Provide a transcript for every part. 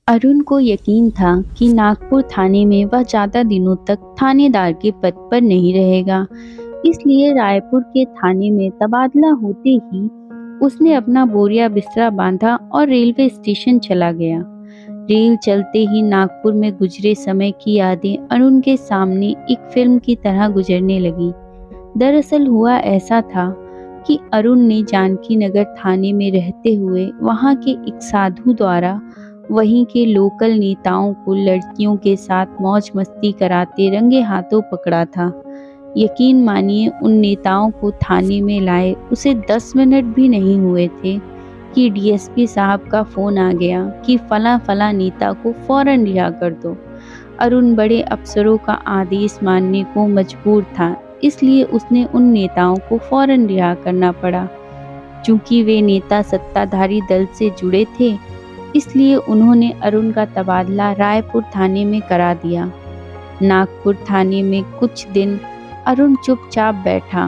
अरुण को यकीन था कि नागपुर थाने में वह ज्यादा दिनों तक थानेदार के पद पर नहीं रहेगा। इसलिए रायपुर के थाने में तबादला होते ही उसने अपना बोरिया बिस्तरा बांधा और रेलवे स्टेशन चला गया। रेल चलते ही नागपुर में गुजरे समय की यादें अरुण के सामने एक फिल्म की तरह गुजरने लगी। दरअसल हुआ ऐसा था कि अरुण ने जानकी नगर थाने में रहते हुए वहां के एक साधु द्वारा वहीं के लोकल नेताओं को लड़कियों के साथ मौज मस्ती कराते रंगे हाथों पकड़ा था। यकीन मानिए, उन नेताओं को थाने में लाए उसे 10 मिनट भी नहीं हुए थे कि डीएसपी साहब का फोन आ गया कि फला फला नेता को फौरन रिहा कर दो। अरुण बड़े अफसरों का आदेश मानने को मजबूर था, इसलिए उसने उन नेताओं को फौरन रिहा करना पड़ा। चूंकि वे नेता सत्ताधारी दल से जुड़े थे, इसलिए उन्होंने अरुण का तबादला रायपुर थाने में करा दिया। नागपुर थाने में कुछ दिन अरुण चुपचाप बैठा,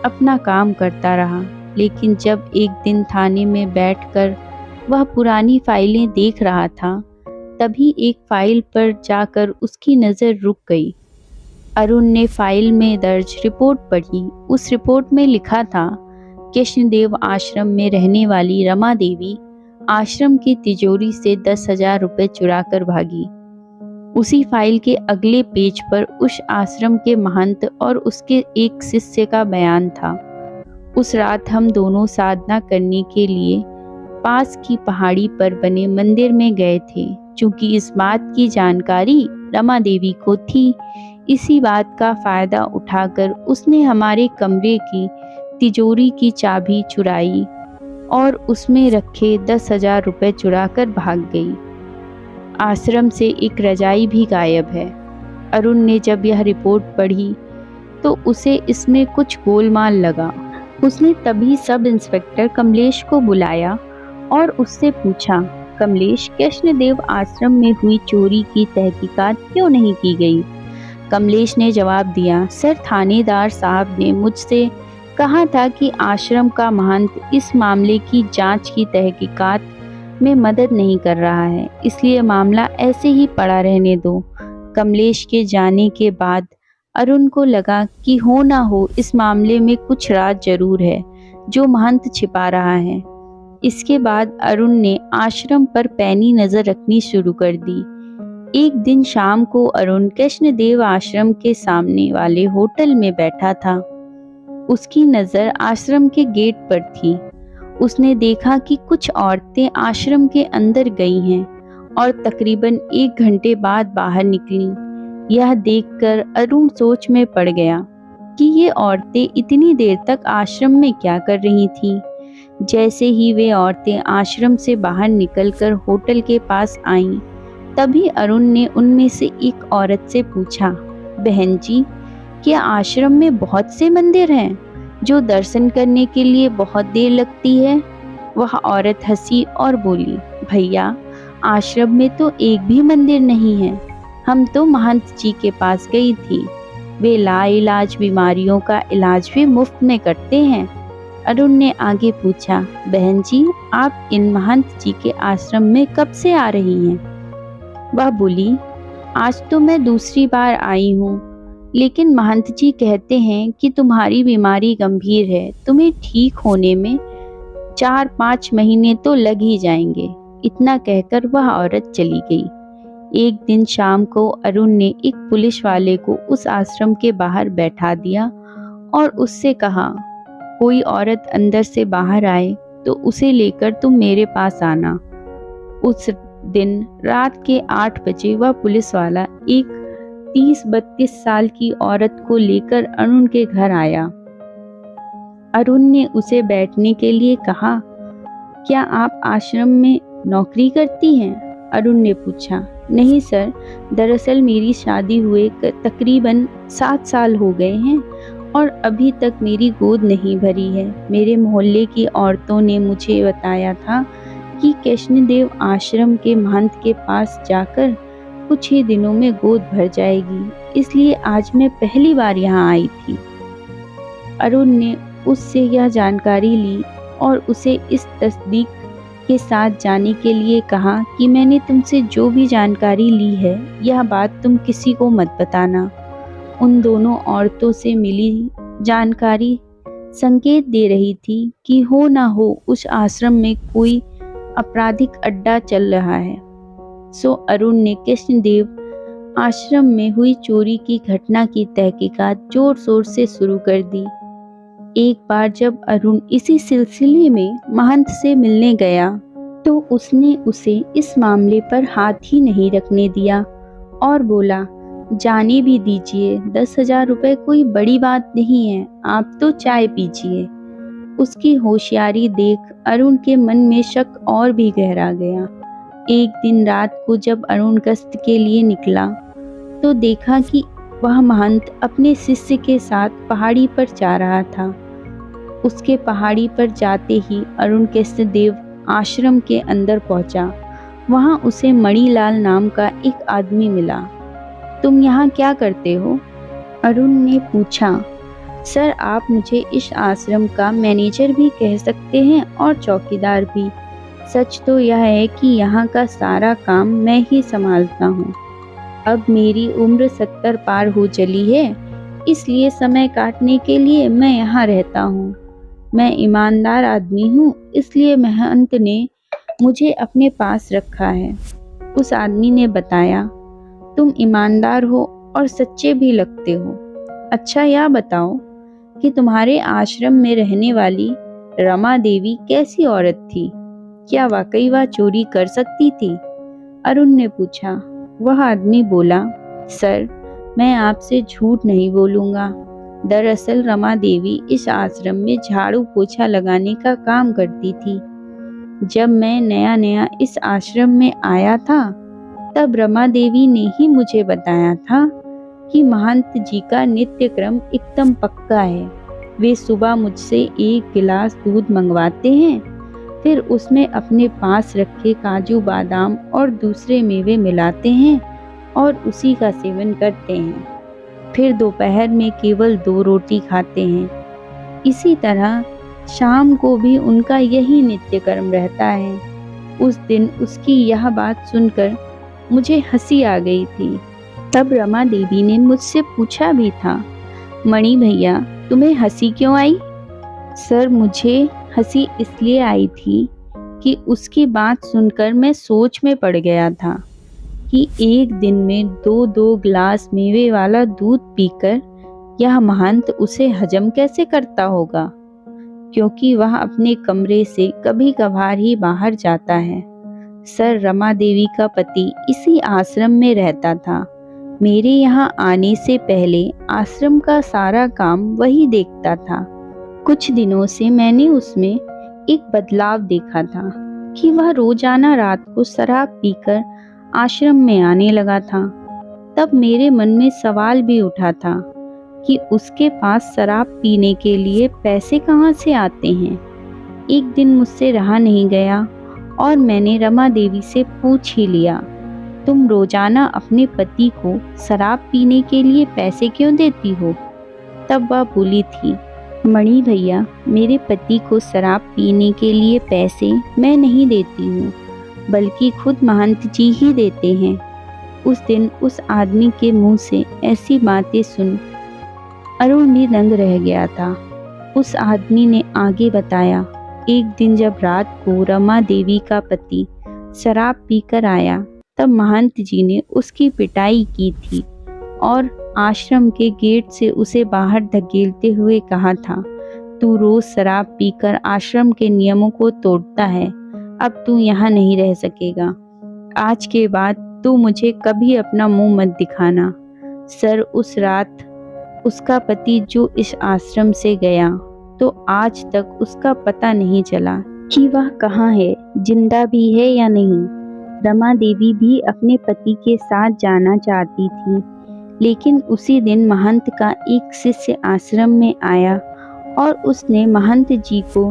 अपना काम करता रहा। लेकिन जब एक दिन थाने में बैठकर वह पुरानी फाइलें देख रहा था, तभी एक फाइल पर जाकर उसकी नज़र रुक गई। अरुण ने फाइल में दर्ज रिपोर्ट पढ़ी। उस रिपोर्ट में लिखा था, कृष्णदेव आश्रम में रहने वाली रमा देवी आश्रम की तिजोरी से 10,000 रुपये चुरा कर भागी। उसी फाइल के अगले पेज पर उस आश्रम के महंत और उसके एक शिष्य का बयान था। उस रात हम दोनों साधना करने के लिए पास की पहाड़ी पर बने मंदिर में गए थे। चूंकि इस बात की जानकारी रमा देवी को थी, इसी बात का फायदा उठाकर उसने हमारे कमरे की तिजोरी की चाबी चुराई और उसमें रखे 10,000 रुपये चुराकर भाग गई। आश्रम से एक रजाई भी गायब है। अरुण ने जब यह रिपोर्ट पढ़ी तो उसे इसमें कुछ गोलमाल लगा। उसने तभी सब इंस्पेक्टर कमलेश को बुलाया और उससे पूछा, कमलेश, कृष्णदेव आश्रम में हुई चोरी की तहकीकात क्यों नहीं की गई? कमलेश ने जवाब दिया, सर, थानेदार साहब ने मुझसे कहा था कि आश्रम का महंत इस मामले की जांच की तहकीकात में मदद नहीं कर रहा है, इसलिए मामला ऐसे ही पड़ा रहने दो। कमलेश के जाने के बाद अरुण को लगा कि हो ना हो इस मामले में कुछ राज जरूर है जो महंत छिपा रहा है। इसके बाद अरुण ने आश्रम पर पैनी नजर रखनी शुरू कर दी। एक दिन शाम को अरुण कृष्णदेव आश्रम के सामने वाले होटल में बैठा था। उसकी नजर आश्रम के गेट पर थी। उसने देखा कि कुछ औरतें आश्रम के अंदर गई हैं और तकरीबन 1 घंटे बाद बाहर निकलीं। यह देखकर अरुण सोच में पड़ गया कि ये औरतें इतनी देर तक आश्रम में क्या कर रही थीं। जैसे ही वे औरतें आश्रम से बाहर निकलकर होटल के पास आईं, तभी अरुण ने उनमें से एक औरत से पूछा, बहन जी, क्या आश्रम में बहुत से मंदिर हैं जो दर्शन करने के लिए बहुत देर लगती है? वह औरत हंसी और बोली, भैया, आश्रम में तो एक भी मंदिर नहीं है। हम तो महंत जी के पास गई थी। वे लाइलाज बीमारियों का इलाज भी मुफ्त में करते हैं। अरुण ने आगे पूछा, बहन जी, आप इन महंत जी के आश्रम में कब से आ रही हैं? वह बोली, आज तो मैं दूसरी बार आई हूँ, लेकिन महंत जी कहते हैं कि तुम्हारी बीमारी गंभीर है, तुम्हें ठीक होने में 4-5 महीने तो लग ही जाएंगे। इतना कहकर वह औरत चली गई। एक दिन शाम को अरुण ने एक पुलिस वाले को उस आश्रम के बाहर बैठा दिया और उससे कहा, कोई औरत अंदर से बाहर आए तो उसे लेकर तुम मेरे पास आना। उस दिन रात के 8 बजे वह पुलिस वाला एक 30-32 साल की औरत को लेकर अरुण के घर आया। अरुण ने उसे बैठने के लिए कहा, क्या आप आश्रम में नौकरी करती हैं? अरुण ने पूछा, नहीं सर, दरअसल मेरी शादी हुए तकरीबन 7 साल हो गए हैं और अभी तक मेरी गोद नहीं भरी है। मेरे मोहल्ले की औरतों ने मुझे बताया था कि कृष्णदेव आश्रम के महंत के पास जाकर कुछ ही दिनों में गोद भर जाएगी, इसलिए आज मैं पहली बार यहाँ आई थी। अरुण ने उससे यह जानकारी ली और उसे इस तस्दीक के साथ जाने के लिए कहा कि मैंने तुमसे जो भी जानकारी ली है यह बात तुम किसी को मत बताना। उन दोनों औरतों से मिली जानकारी संकेत दे रही थी कि हो ना हो उस आश्रम में कोई आपराधिक अड्डा चल रहा है। सो अरुण ने कृष्णदेव आश्रम में हुई चोरी की घटना की तहकीकात जोर शोर से शुरू कर दी। एक बार जब अरुण इसी सिलसिले में महंत से मिलने गया तो उसने उसे इस मामले पर हाथ ही नहीं रखने दिया और बोला, जाने भी दीजिए, 10,000 रुपए कोई बड़ी बात नहीं है, आप तो चाय पीजिए। उसकी होशियारी देख अरुण के मन में शक और भी गहरा गया। एक दिन रात को जब अरुण गश्त के लिए निकला तो देखा कि वह महंत अपने शिष्य के साथ पहाड़ी पर जा रहा था। उसके पहाड़ी पर जाते ही अरुण कृष्णदेव आश्रम के अंदर पहुंचा। वहां उसे मणिलाल नाम का एक आदमी मिला। तुम यहाँ क्या करते हो? अरुण ने पूछा। सर, आप मुझे इस आश्रम का मैनेजर भी कह सकते हैं और चौकीदार भी। सच तो यह है कि यहाँ का सारा काम मैं ही संभालता हूँ। अब मेरी उम्र 70 पार हो चली है, इसलिए समय काटने के लिए मैं यहाँ रहता हूँ। मैं ईमानदार आदमी हूँ, इसलिए महंत ने मुझे अपने पास रखा है। उस आदमी ने बताया, तुम ईमानदार हो और सच्चे भी लगते हो। अच्छा, यह बताओ कि तुम्हारे आश्रम में रहने वाली रमा देवी कैसी औरत थी? क्या वाकई वह चोरी कर सकती थी? अरुण ने पूछा। वह आदमी बोला, सर, मैं आपसे झूठ नहीं बोलूंगा। दरअसल रमा देवी इस आश्रम में झाड़ू पोछा लगाने का काम करती थी। जब मैं नया नया इस आश्रम में आया था तब रमा देवी ने ही मुझे बताया था कि महंत जी का नित्य क्रम एकदम पक्का है। वे सुबह मुझसे 1 गिलास दूध मंगवाते हैं, फिर उसमें अपने पास रखे काजू बादाम और दूसरे मेवे मिलाते हैं और उसी का सेवन करते हैं। फिर दोपहर में केवल 2 रोटी खाते हैं। इसी तरह शाम को भी उनका यही नित्य कर्म रहता है। उस दिन उसकी यह बात सुनकर मुझे हंसी आ गई थी। तब रमा देवी ने मुझसे पूछा भी था, मणि भैया, तुम्हें हंसी क्यों आई? सर, मुझे हंसी इसलिए आई थी कि उसकी बात सुनकर मैं सोच में पड़ गया था कि एक दिन में 2-2 गिलास मेवे वाला दूध पीकर यह महंत उसे हजम कैसे करता होगा, क्योंकि वह अपने कमरे से कभी कभार ही बाहर जाता है। सर, रमा देवी का पति इसी आश्रम में रहता था। मेरे यहाँ आने से पहले आश्रम का सारा काम वही देखता था। कुछ दिनों से मैंने उसमें एक बदलाव देखा था कि वह रोजाना रात को शराब पीकर आश्रम में आने लगा था। तब मेरे मन में सवाल भी उठा था कि उसके पास शराब पीने के लिए पैसे कहाँ से आते हैं। एक दिन मुझसे रहा नहीं गया और मैंने रमा देवी से पूछ ही लिया, तुम रोजाना अपने पति को शराब पीने के लिए पैसे क्यों देती हो? तब वह बोली थी, मणि भैया, मेरे पति को शराब पीने के लिए पैसे मैं नहीं देती हूँ, बल्कि खुद महंत जी ही देते हैं। उस दिन उस आदमी के मुंह से ऐसी बातें सुन अरुण भी दंग रह गया था। उस आदमी ने आगे बताया, एक दिन जब रात को रमा देवी का पति शराब पीकर आया तब महंत जी ने उसकी पिटाई की थी और आश्रम के गेट से उसे बाहर धकेलते हुए कहा था, तू रोज शराब पीकर आश्रम के नियमों को तोड़ता है, अब तू यहाँ नहीं रह सकेगा। आज के बाद तू मुझे कभी अपना मुंह मत दिखाना। सर, उस रात उसका पति जो इस आश्रम से गया तो आज तक उसका पता नहीं चला कि वह कहाँ है, जिंदा भी है या नहीं। रमा देवी भी अपने पति के साथ जाना चाहती थी, लेकिन उसी दिन महंत का एक शिष्य आश्रम में आया और उसने महंत जी को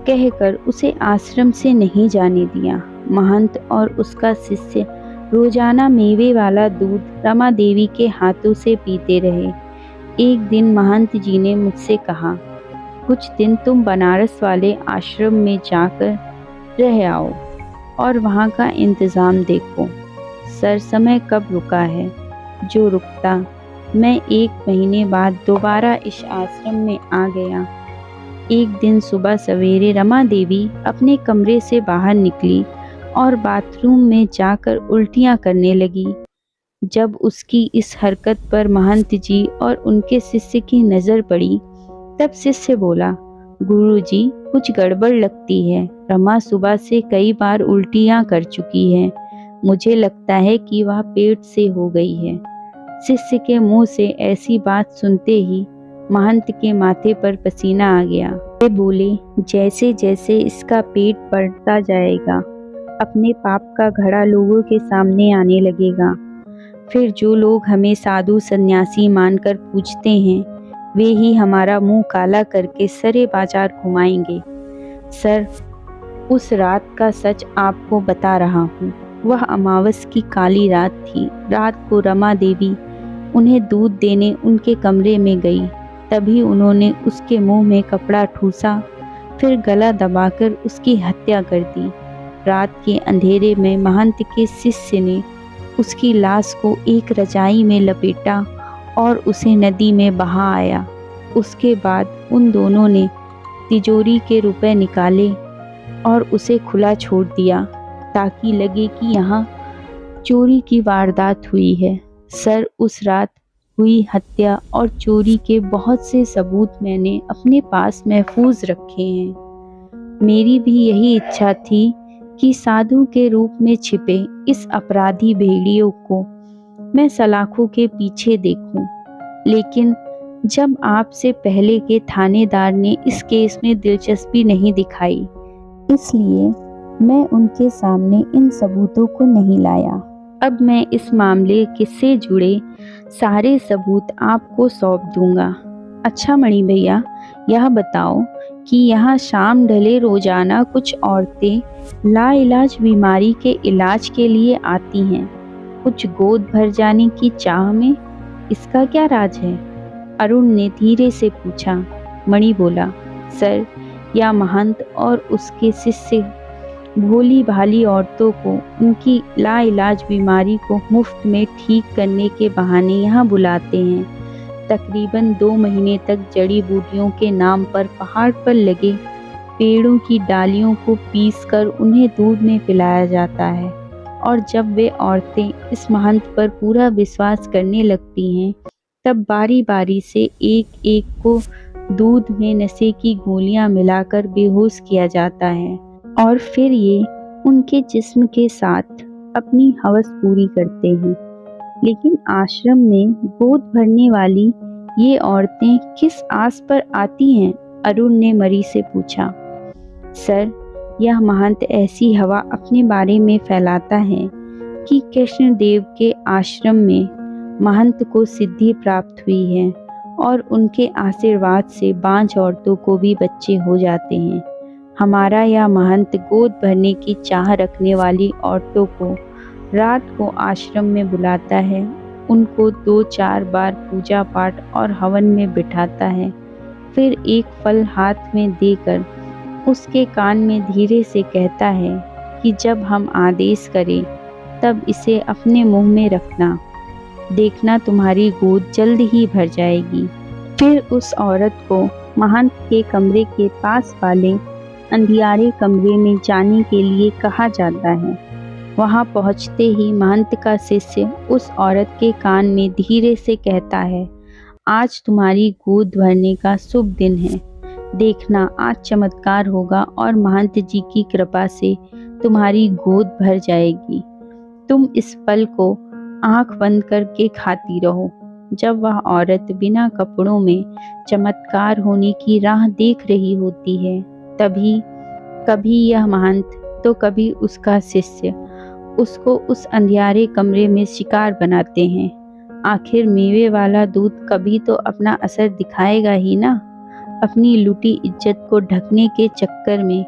कहकर उसे आश्रम से नहीं जाने दिया। महंत और उसका शिष्य रोजाना मेवे वाला दूध रमा देवी के हाथों से पीते रहे। एक दिन महंत जी ने मुझसे कहा, कुछ दिन तुम बनारस वाले आश्रम में जाकर रह आओ और वहाँ का इंतज़ाम देखो। सर, समय कब रुका है? जो रुकता, मैं 1 महीने बाद दोबारा इस आश्रम में आ गया। एक दिन सुबह सवेरे रमा देवी अपने कमरे से बाहर निकली और बाथरूम में जाकर उल्टियाँ करने लगी। जब उसकी इस हरकत पर महंत जी और उनके शिष्य की नज़र पड़ी, तब शिष्य बोला, गुरुजी, कुछ गड़बड़ लगती है। रमा सुबह से कई बार उल्टियाँ कर चुकी है। मुझे लगता है कि वह पेट से हो गई है। शिष्य के मुंह से ऐसी बात सुनते ही महंत के माथे पर पसीना आ गया। वे बोले, जैसे जैसे इसका पेट बढ़ता जाएगा, अपने पाप का घड़ा लोगों के सामने आने लगेगा। फिर जो लोग हमें साधु सन्यासी मानकर पूजते हैं, वे ही हमारा मुंह काला करके सरे बाजार घुमाएंगे। सर, उस रात का सच आपको बता रहा हूँ। वह अमावस की काली रात थी। रात को रमा देवी उन्हें दूध देने उनके कमरे में गई। तभी उन्होंने उसके मुंह में कपड़ा ठूसा, फिर गला दबाकर उसकी हत्या कर दी। रात के अंधेरे में महंत के शिष्य ने उसकी लाश को एक रजाई में लपेटा और उसे नदी में बहा आया। उसके बाद उन दोनों ने तिजोरी के रुपए निकाले और उसे खुला छोड़ दिया, ताकि लगे कि यहाँ चोरी की वारदात हुई है। सर, उस रात हुई हत्या और चोरी के बहुत से सबूत मैंने अपने पास महफूज रखे हैं। मेरी भी यही इच्छा थी कि साधु के रूप में छिपे इस अपराधी भेड़ियों को मैं सलाखों के पीछे देखूं। लेकिन जब आपसे पहले के थानेदार ने इस केस में दिलचस्पी नहीं दिखाई, इसलिए मैं उनके सामने इन सबूतों को नहीं लाया। अब मैं इस मामले से जुड़े सारे सबूत आपको सौंप दूंगा। अच्छा मणि भैया, यह बताओ कि यहाँ शाम ढले रोजाना कुछ औरतें लाइलाज बीमारी के इलाज के लिए आती हैं, कुछ गोद भर जाने की चाह में। इसका क्या राज है? अरुण ने धीरे से पूछा। मणि बोला, सर, यह महंत और उसके शिष्य भोली भाली औरतों को उनकी लाइलाज बीमारी को मुफ्त में ठीक करने के बहाने यहाँ बुलाते हैं। तकरीबन 2 महीने तक जड़ी बूटियों के नाम पर पहाड़ पर लगे पेड़ों की डालियों को पीसकर उन्हें दूध में पिलाया जाता है। और जब वे औरतें इस महंत पर पूरा विश्वास करने लगती हैं, तब बारी बारी से एक एक को दूध में नशे की गोलियां मिलाकर बेहोश किया जाता है और फिर ये उनके जिस्म के साथ अपनी हवस पूरी करते हैं। लेकिन आश्रम में गोद भरने वाली ये औरतें किस आस पर आती हैं? अरुण ने मरी से पूछा। सर, यह महंत ऐसी हवा अपने बारे में फैलाता है कि कृष्णदेव के आश्रम में महंत को सिद्धि प्राप्त हुई है और उनके आशीर्वाद से बांझ औरतों को भी बच्चे हो जाते हैं। हमारा यह महंत गोद भरने की चाह रखने वाली औरतों को रात को आश्रम में बुलाता है, उनको 2-4 बार पूजा पाठ और हवन में बिठाता है, फिर एक फल हाथ में देकर उसके कान में धीरे से कहता है कि जब हम आदेश करें तब इसे अपने मुंह में रखना, देखना तुम्हारी गोद जल्द ही भर जाएगी। फिर उस औरत को महंत के कमरे के पास वाले अंधियारे कमरे में जाने के लिए कहा जाता है। वहां पहुंचते ही महंत का शिष्य उस औरत के कान में धीरे से कहता है, आज तुम्हारी गोद भरने का शुभ दिन है, देखना आज चमत्कार होगा और महंत जी की कृपा से तुम्हारी गोद भर जाएगी। तुम इस फल को आंख बंद करके खाती रहो। जब वह औरत बिना कपड़ों में चमत्कार होने की राह देख रही होती है, तभी कभी यह महंत तो कभी उसका शिष्य उसको उस अंधियारे कमरे में शिकार बनाते हैं। आखिर मेवे वाला दूध कभी तो अपना असर दिखाएगा ही ना। अपनी लूटी इज्जत को ढकने के चक्कर में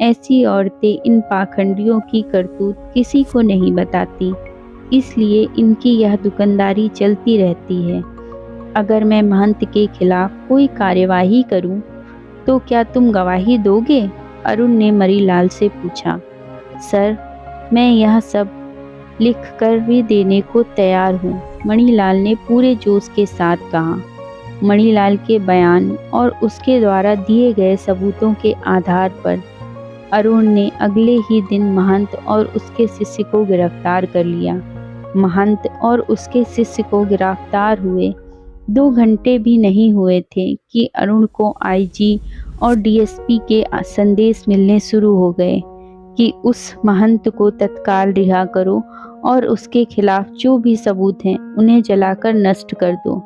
ऐसी औरतें इन पाखंडियों की करतूत किसी को नहीं बताती, इसलिए इनकी यह दुकानदारी चलती रहती है। अगर मैं महंत के खिलाफ कोई कार्यवाही करूं, तो क्या तुम गवाही दोगे? अरुण ने मणिलाल से पूछा, सर, मैं यह सब लिख कर भी देने को तैयार हूँ। मणिलाल ने पूरे जोश के साथ कहा। मणिलाल के बयान और उसके द्वारा दिए गए सबूतों के आधार पर अरुण ने अगले ही दिन महंत और उसके शिष्य को गिरफ्तार कर लिया। महंत और उसके शिष्य को गिरफ्तार हुए 2 घंटे भी नहीं हुए थे कि अरुण को आईजी और डीएसपी के संदेश मिलने शुरू हो गए कि उस महंत को तत्काल रिहा करो और उसके खिलाफ जो भी सबूत हैं उन्हें जलाकर नष्ट कर दो।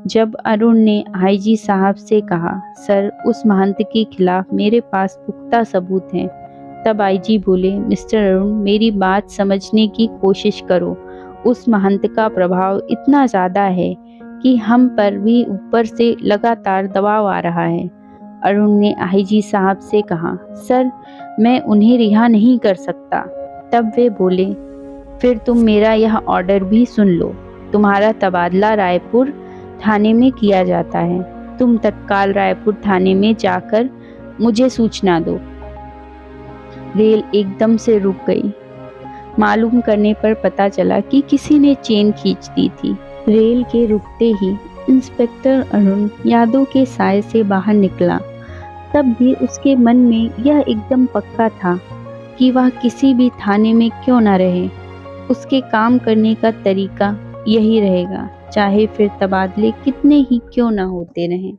जब अरुण ने आईजी साहब से कहा, सर, उस महंत के खिलाफ मेरे पास पुख्ता सबूत हैं, तब आईजी बोले, मिस्टर अरुण, मेरी बात समझने की कोशिश करो। उस महंत का प्रभाव इतना ज़्यादा है कि हम पर भी ऊपर से लगातार दबाव आ रहा है। अरुण ने आईजी साहब से कहा, सर, मैं उन्हें रिहा नहीं कर सकता। तब वे बोले, फिर तुम मेरा यह ऑर्डर भी सुन लो। तुम्हारा तबादला रायपुर थाने में किया जाता है। तुम तत्काल रायपुर थाने में जाकर मुझे सूचना दो। रेल एकदम से रुक गई। मालूम करने पर पता चला कि किसी ने चेन खींच दी थी। रेल के रुकते ही इंस्पेक्टर अरुण यादव के साय से बाहर निकला। तब भी उसके मन में यह एकदम पक्का था कि वह किसी भी थाने में क्यों न रहे, उसके काम करने का तरीका यही रहेगा, चाहे फिर तबादले कितने ही क्यों न होते रहें।